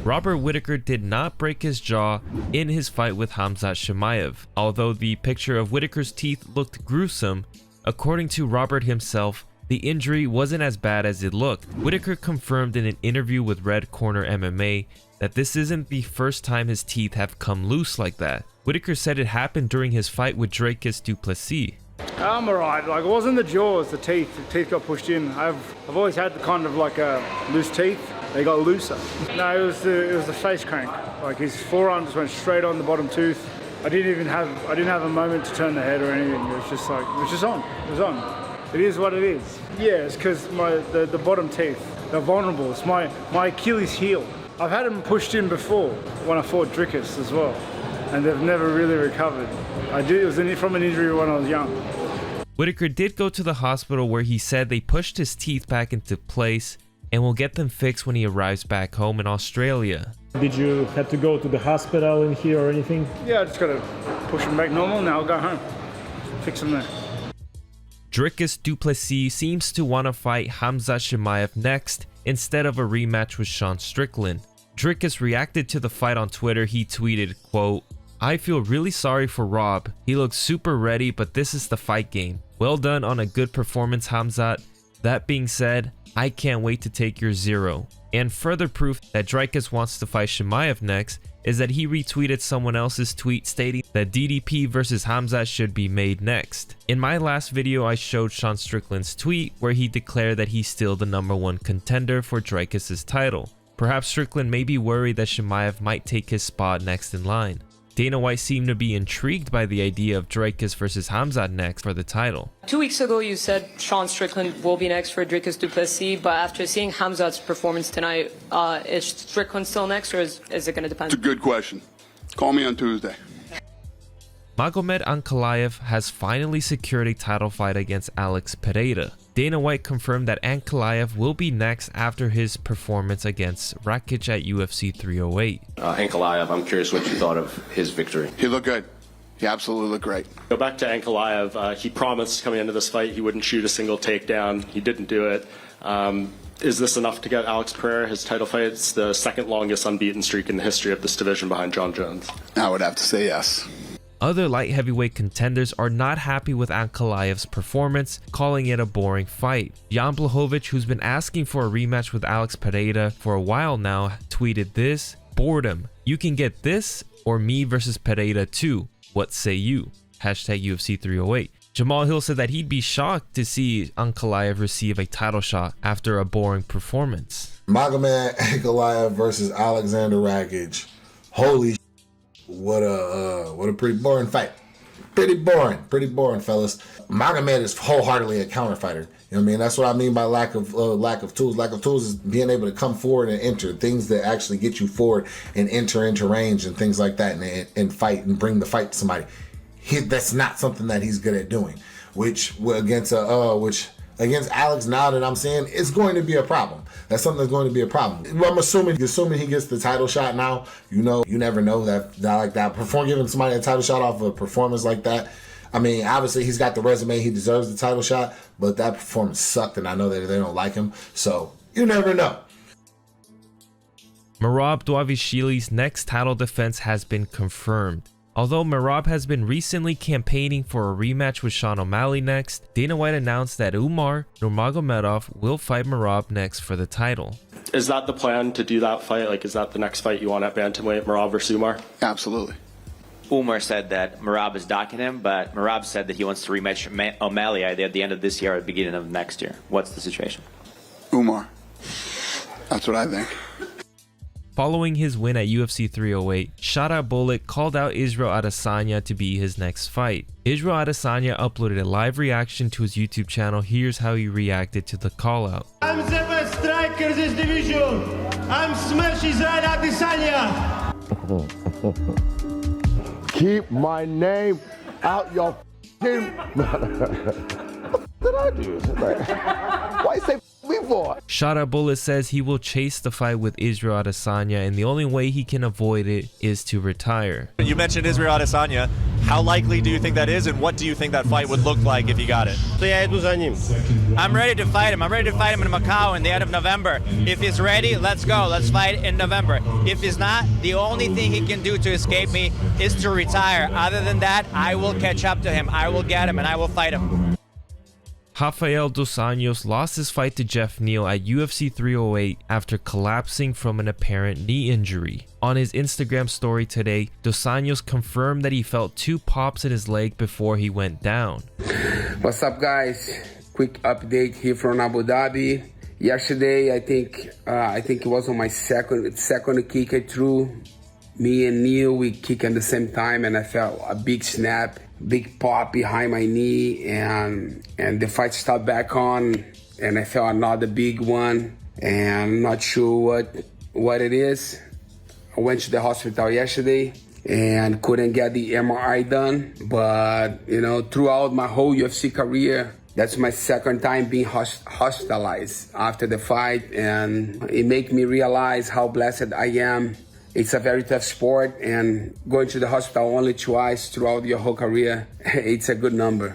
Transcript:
Robert Whittaker did not break his jaw in his fight with Khamzat Chimaev. Although the picture of Whittaker's teeth looked gruesome, according to Robert himself, the injury wasn't as bad as it looked. Whittaker confirmed in an interview with Red Corner MMA that this isn't the first time his teeth have come loose like that. Whittaker said it happened during his fight with Dricus du Plessis. I'm alright, like it wasn't the jaws, the teeth got pushed in. I've always had the kind of like loose teeth, they got looser. No, it was the face crank, like his forearm just went straight on the bottom tooth. I didn't have a moment to turn the head or anything, it was just on. It is what it is. Yeah, it's because the bottom teeth, they're vulnerable. It's my Achilles heel. I've had them pushed in before when I fought Dricus as well, and they've never really recovered. It was from an injury when I was young. Whittaker did go to the hospital where he said they pushed his teeth back into place and will get them fixed when he arrives back home in Australia. Did you have to go to the hospital in here or anything? Yeah, I just gotta push them back normal, now I'll go home. Fix them there. Dricus du Plessis seems to want to fight Khamzat Chimaev next instead of a rematch with Sean Strickland. Dricus reacted to the fight on Twitter. He tweeted, quote, "I feel really sorry for Rob. He looks super ready, but this is the fight game. Well done on a good performance, Khamzat. That being said, I can't wait to take your 0. And further proof that Dricus wants to fight Chimaev next is that he retweeted someone else's tweet stating that DDP versus Khamzat should be made next. In my last video, I showed Sean Strickland's tweet where he declared that he's still the #1 contender for Dricus' title. Perhaps Strickland may be worried that Chimaev might take his spot next in line. Dana White seemed to be intrigued by the idea of Dricus versus Khamzat next for the title. 2 weeks ago, you said Sean Strickland will be next for Dricus du Plessis, but after seeing Khamzat's performance tonight, is Strickland still next, or is it going to depend? It's a good question. Call me on Tuesday. Magomed Ankalaev has finally secured a title fight against Alex Pereira. Dana White confirmed that Ankalaev will be next after his performance against Rakic at UFC 308. Ankalaev, I'm curious what you thought of his victory. He looked good. He absolutely looked great. Go back to Ankalaev. He promised coming into this fight he wouldn't shoot a single takedown. He didn't do it. Is this enough to get Alex Pereira his title fight? It's the second longest unbeaten streak in the history of this division behind John Jones. I would have to say yes. Other light heavyweight contenders are not happy with Ankalaev's performance, calling it a boring fight. Jan Blachowicz, who's been asking for a rematch with Alex Pereira for a while now, tweeted this: "Boredom. You can get this or me versus Pereira too. What say you?" Hashtag UFC 308. Jamal Hill said that he'd be shocked to see Ankalaev receive a title shot after a boring performance. Magomed Ankalaev versus Alexander Rakic. Holy what a pretty boring fight. Pretty boring, fellas. Magomed is wholeheartedly a counter fighter. You know what I mean? That's what I mean by lack of tools. Lack of tools is being able to come forward and enter things that actually get you forward and enter into range and things like that, and fight and bring the fight to somebody. That's not something that he's good at doing. Which against Alex, now that I'm saying, it's going to be a problem. That's something that's going to be a problem. I'm assuming he gets the title shot now. You know, you never know that like that. Giving somebody a title shot off of a performance like that. I mean, obviously he's got the resume. He deserves the title shot, but that performance sucked, and I know that they don't like him. So you never know. Merab Dvalishvili's next title defense has been confirmed. Although Merab has been recently campaigning for a rematch with Sean O'Malley next, Dana White announced that Umar Nurmagomedov will fight Merab next for the title. Is that the plan, to do that fight? Like, is that the next fight you want at bantamweight, Merab versus Umar? Absolutely. Umar said that Merab is docking him, but Merab said that he wants to rematch O'Malley at the end of this year or the beginning of next year. What's the situation? Umar. That's what I think. Following his win at UFC 308, Shada Bullock called out Israel Adesanya to be his next fight. Israel Adesanya uploaded a live reaction to his YouTube channel. Here's how he reacted to the call out. I'm the best striker this division. I'm Smash Israel Adesanya. Keep my name out your f***ing... What did I do? Like, why you say me for? Shot at Bullet says he will chase the fight with Israel Adesanya, and the only way he can avoid it is to retire. You mentioned Israel Adesanya. How likely do you think that is, and what do you think that fight would look like if he got it? I'm ready to fight him. I'm ready to fight him in Macau in the end of November. If he's ready, let's go. Let's fight in November. If he's not, the only thing he can do to escape me is to retire. Other than that, I will catch up to him. I will get him, and I will fight him. Rafael Dos Anjos lost his fight to Jeff Neal at UFC 308 after collapsing from an apparent knee injury. On his Instagram story today, Dos Anjos confirmed that he felt 2 pops in his leg before he went down. What's up, guys? Quick update here from Abu Dhabi. Yesterday, I think it was on my second kick I threw. Me and Neil, we kicked at the same time, and I felt a big snap, big pop behind my knee, and the fight started back on, and I felt another big one, and I'm not sure what it is. I went to the hospital yesterday and couldn't get the MRI done, but you know, throughout my whole UFC career, that's my second time being hospitalized after the fight, and it made me realize how blessed I am. It's a very tough sport, and going to the hospital only twice throughout your whole career, it's a good number.